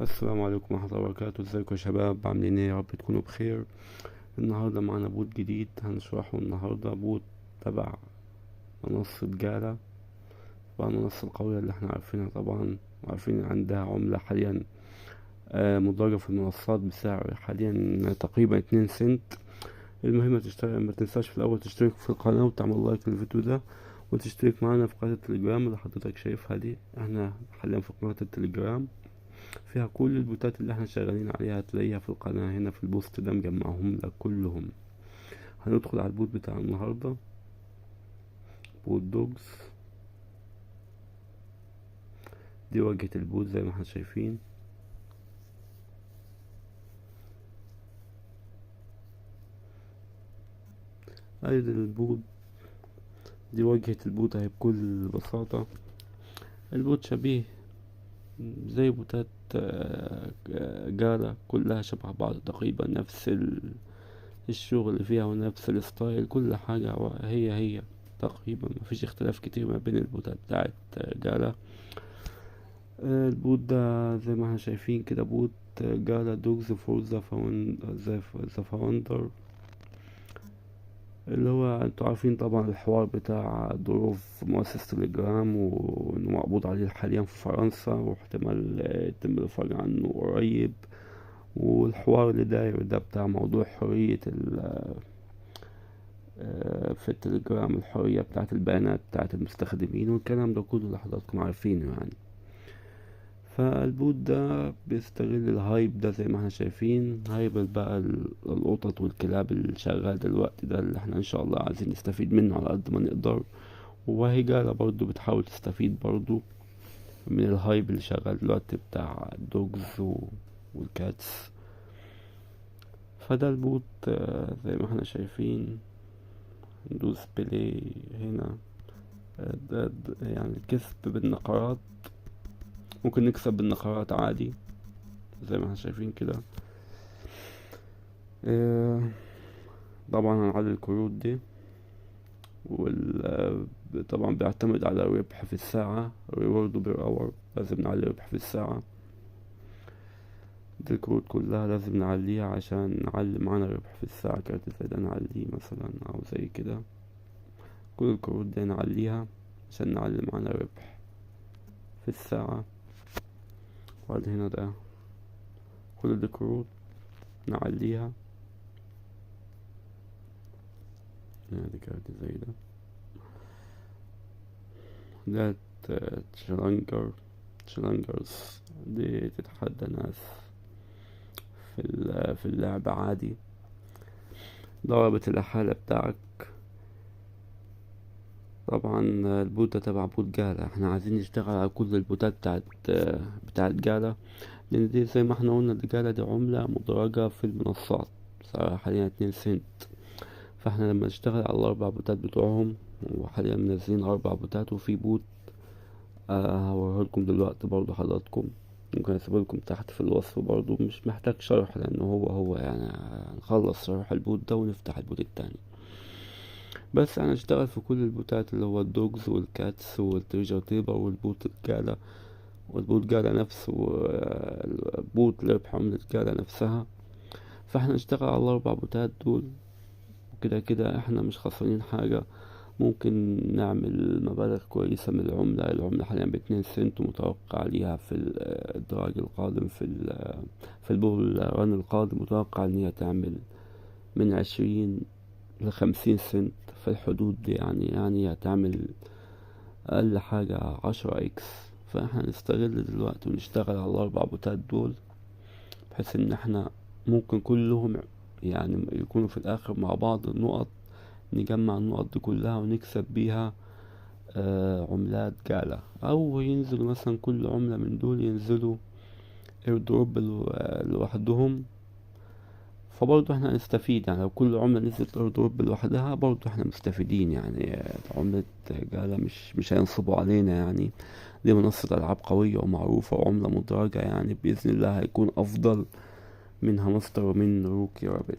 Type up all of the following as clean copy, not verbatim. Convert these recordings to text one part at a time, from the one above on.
السلام عليكم ورحمة الله وبركاته. ازيكم يا شباب؟ عاملين ايه؟ يا رب تكونوا بخير. النهاردة معانا بوت جديد هنشرحه النهاردة. بوت تبع منصة جالا، طبعا المنصة القوية اللي احنا عارفينها طبعا، وعارفين عندها عملة حاليا مدرجة في المنصات بسعر حاليا تقريبا 2 سنت. المهم ما تنساش في الأول تشترك في القناة وتعمل لايك للفيديو ده، وتشترك معانا في قناة التليجرام اللي حضرتك شايفها دي. احنا حاليا في قناة التليجرام فيها كل البوتات اللي احنا شغالين عليها، هتلاقيها في القناة هنا في البوست ده مجمعهم لك كلهم. هندخل على البوت بتاع النهاردة، بوت دوجز. دي واجهة البوت زي ما احنا شايفين. ادي البوت، دي واجهة البوت اهي بكل بساطة. البوت شبيه زي بوتات جالا، كلها شبه بعض تقريبا، نفس الشغل اللي فيها ونفس الستايل، كل حاجة هي تقريبا، مفيش اختلاف كتير ما بين البوتات بتاعت جالا. البوت ده زي ما احنا شايفين كده، بوت جالا دوجز فور ذا فاوندر، اللي هو انتوا عارفين طبعا الحوار بتاع ظروف مؤسسة تليجرام، وانه مقبوض عليه حاليا في فرنسا، واحتمال يتم الافراج عنه قريب. والحوار اللي داير ده بتاع موضوع حرية في التليجرام، الحرية بتاعت البيانات بتاعت المستخدمين، والكلام ده كله اللي حضراتكم عارفينه يعني. فالبوت ده بيستغل الهايب ده، زي ما احنا شايفين هايب بقى القطط والكلاب اللي شغال دلوقتي ده، اللي احنا ان شاء الله عايزين نستفيد منه على قد ما نقدر. وهي جالة برضو بتحاول تستفيد برضو من الهايب اللي شغال دلوقتي بتاع الدوجز والكاتس. فده البوت زي ما احنا شايفين. ندوس بلاي هنا. ده يعني كسب بالنقرات، ممكن نكسب بالنقرات عادي زي ما احنا شايفين كده. طبعا هنعلي الكروت دي، طبعا بيعتمد على الربح في الساعة، ريورد بير اور، لازم نعلي الربح في الساعة. دي الكروت كلها لازم نعليها عشان نعلي معانا الربح في الساعة. كارت زي ده نعليه مثلا، او زي كده. كل الكروت دي نعليها عشان نعلي معانا الربح في الساعة. وبعد هنا ده كل دي كروت نعليها. دي كارت زي ده تشالنجرز، دي تتحدى ناس في اللعبة عادي. ضربت الحالة بتاعك. طبعا البوت ده تبع بوت جالا، احنا عايزين نشتغل على كل البوتات بتاعت جالا، لان دي زي ما احنا قلنا دي جالا، دي عملة مدرجة في المنصات، سعرها حاليا 2 سنت. فاحنا لما نشتغل على الاربع بوتات بتوعهم، وحاليا منزلين 4 بوتات، وفي بوت هوريهولكم دلوقتي برضو حضراتكم، ممكن اسيبهولكم تحت في الوصف برضو، مش محتاج شرح لانه هو يعني هنخلص شرح البوت ده ونفتح البوت التاني. بس انا اشتغل في كل البوتات، اللي هو الدوجز والكاتس والتريجر تيبر والبوت الجالا، والبوت جالا نفسه، والبوت لربح عملة جالا نفسها. فاحنا نشتغل على ال4 بوتات دول، وكده كده احنا مش خسرانين حاجة. ممكن نعمل مبالغ كويسة من العملة حاليا ب2 سنت، ومتوقع ليها في الدراج القادم، في البول ران القادم، متوقع ان هي تعمل من 20 ل50 سنت في الحدود دي، يعني هتعمل اقل حاجة 10 اكس. فاحنا نستغل دلوقتي ونشتغل على ال4 بوتات دول، بحيث ان احنا ممكن كلهم يعني يكونوا في الاخر مع بعض النقط، نجمع النقط دي كلها ونكسب بيها عملات جالة، او ينزلوا مثلا كل عملة من دول ينزلوا ايردروب لوحدهم. فبرضه احنا هنستفيد، يعني لو كل عملة نزلت ايردروب لوحدها برضه احنا مستفيدين يعني. عملة جالة مش هينصبوا علينا يعني. دي منصة ألعاب قوية ومعروفة وعملة مدرجة، يعني بإذن الله هيكون أفضل من هامستر ومن روكي رابت.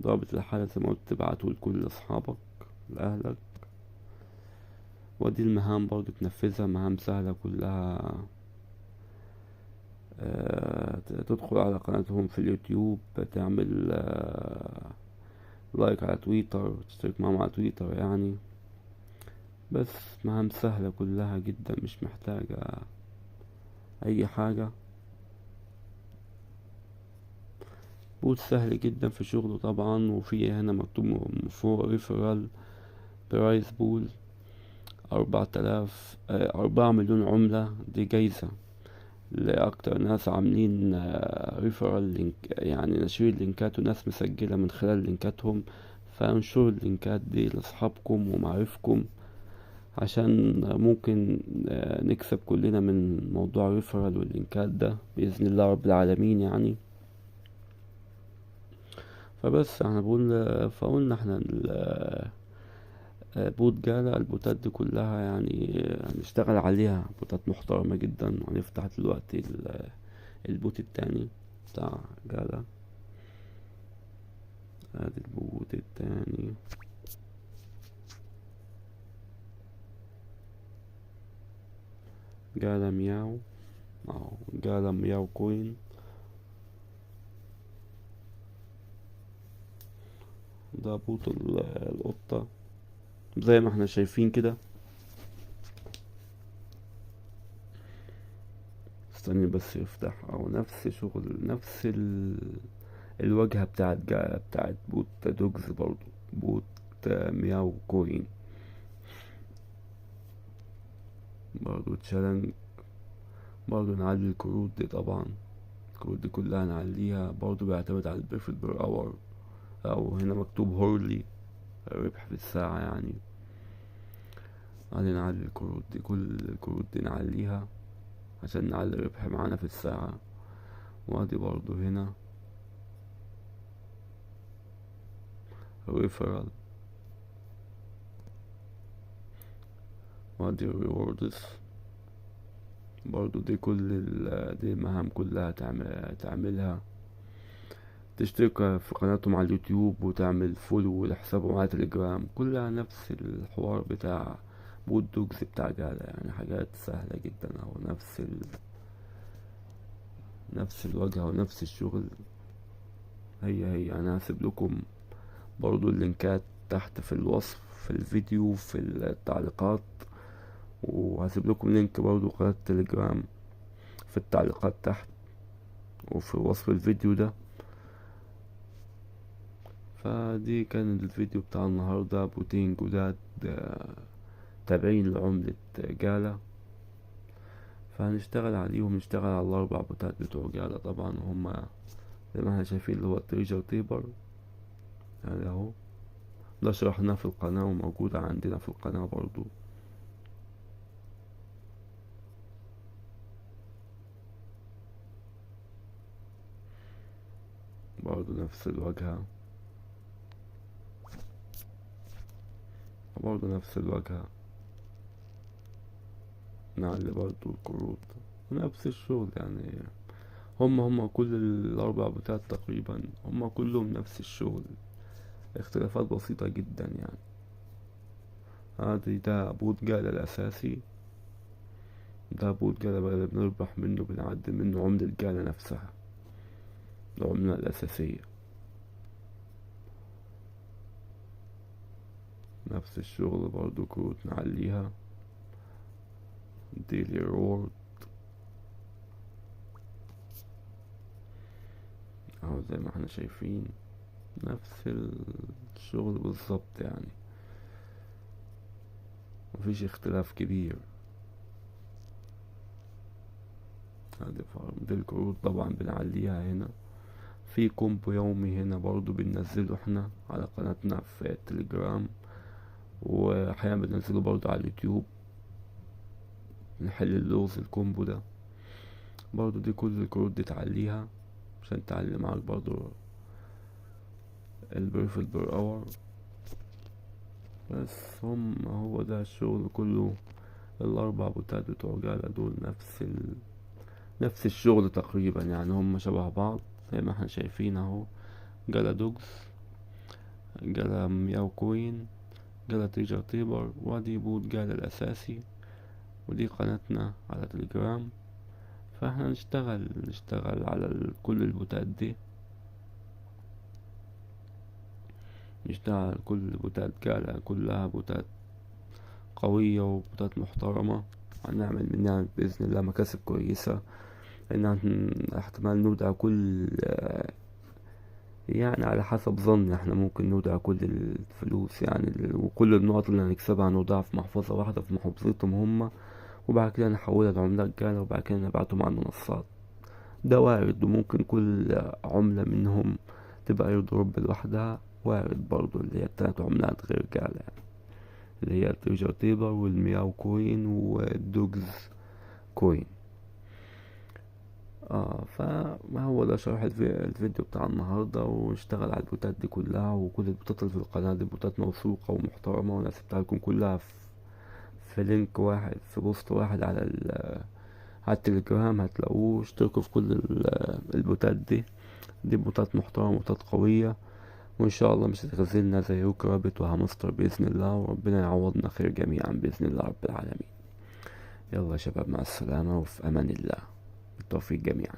ضربة الحالة زي ما قلت تبعته لكل أصحابك لأهلك. ودي المهام برضه تنفذها، مهام سهلة كلها، تدخل على قناتهم في اليوتيوب، تعمل لايك على تويتر، تشترك معاهم على تويتر يعني. بس مهام سهلة كلها جدا، مش محتاجة اي حاجة. بوت سهل جدا في شغله طبعا. وفي هنا مكتوب فوق ريفرال برايز بول 4000، 4 مليون عملة. دي جايزة لأكتر ناس عاملين ريفرال لينك، يعني نشير اللينكات وناس مسجلة من خلال لينكاتهم. فانشروا اللينكات دي لأصحابكم ومعارفكم، عشان ممكن نكسب كلنا من موضوع الريفرال واللينكات ده بإذن الله رب العالمين يعني. فبس احنا فقلنا احنا بوت جالا، البوتات دي كلها يعني هنشتغل عليها، بوتات محترمة جدا. وهنفتح دلوقتي البوت التاني بتاع جالا. ادي البوت التاني. جالا مياو، اهو جالا مياو كوين. ده بوت القطة زي ما احنا شايفين كده. استني بس يفتح. او نفس شغل نفس الواجهة بتاعت بوت دوجز برضو، بوت مياو كوين برضو تشالنج. برضو نعلي الكروت دي طبعا، الكروت دي كلها نعليها. برضو بيعتمد على البيرفكت بير اور، او هنا مكتوب هورلي، ربح في الساعة يعني. عادي نعلي الكروت دي، كل الكروت دي نعليها عشان نعلي الربح معانا في الساعة. وادي برضو هنا ريفرال، وادي ريوردز برضو. دي دي المهام كلها تعملها. تشترك في قناتهم على اليوتيوب وتعمل فولو لحسابهم على تليجرام، كلها نفس الحوار بتاع بوت دوجز بتاع جالا يعني. حاجات سهلة جدا، او نفس الواجهة ونفس الشغل. هي انا هسيب لكم برضو اللينكات تحت في الوصف، في الفيديو، في التعليقات. وهسيب لكم لينك برضو قناة تليجرام في التعليقات تحت وفي وصف الفيديو ده. فدي كان الفيديو بتاع النهاردة، بوتين جداد تابعين لعملة جالا. فهنشتغل عليهم، نشتغل على الأربع بوتات بتوع جالا طبعا. هما زي ما احنا شايفين اللي هو التريجر تيبر يعني اهو. ده شرحناه في القناة وموجود عندنا في القناة برضو. برضو نفس الواجهة، برضو نفس الواجهة. نعلي برضو الكروت، نفس الشغل يعني. هما كل الأربع بوتات تقريبا هما كلهم نفس الشغل، اختلافات بسيطة جدا يعني. ده بوت جالا الأساسي. ده بوت جالا بقى اللي بنربح منه، بنعدل منه عملة جالا نفسها، العملة الأساسية. نفس الشغل برضو، كروت نعليها. ديلي رورد اهو زي ما احنا شايفين، نفس الشغل بالظبط يعني، مفيش اختلاف كبير. ادي فارم دي الكروت طبعا بنعليها هنا. في كومبو يومي هنا برضو بننزله احنا على قناتنا في التليجرام، واحيانا بننزله برضو على اليوتيوب. نحل اللغز الكومبو ده برضو. دي كل الكروت دي تعليها عشان تعلي معاك برضو البيرفكت بير اور. بس هو ده الشغل كله. الاربع بوتات بتوع جالا دول نفس الشغل تقريبا يعني. هم شبه بعض زي ما احنا شايفين اهو. جالا دوجز، جالا مياو كوين، جالا تريجر تيبر، وادي بوت جالا الاساسي. ودي قناتنا على تليجرام. فاحنا نشتغل على كل البوتات دي، نشتغل على كل البوتات قالها، كلها بوتات قوية وبوتات محترمة، هنعمل منها بإذن الله مكاسب كويسة. لأن احتمال نودع كل يعني على حسب ظني احنا ممكن نودع كل الفلوس يعني وكل النقط اللي هنكسبها نودعها في محفظة واحدة في محافظتهم هما، وبعد كده نحولها لعملات جالة، وبعد كده نبعتهم على المنصات. ده وارد، وممكن كل عملة منهم تبقى ايردروب لوحدها، وارد برضو اللي هي التلات عملات غير جالة يعني، اللي هي التريجر تيبر والمياو كوين والدوجز كوين. فما هو ده شرح الفيديو بتاع النهاردة، ونشتغل على البوتات دي كلها، وكل البوتات اللي في القناة دي بوتات موثوقة ومحترمة، وانا سبتها لكم كلها في لينك واحد، في بوست واحد على التليجرام هتلاقوه. اشتركوا في كل البوتات دي بوتات محترمة، بوتات قوية، وان شاء الله مش هتخذلنا زي روك رابط وهامستر بإذن الله، وربنا يعوضنا خير جميعا بإذن الله رب العالمين. يلا يا شباب، مع السلامة وفي أمان الله، بالتوفيق جميعا.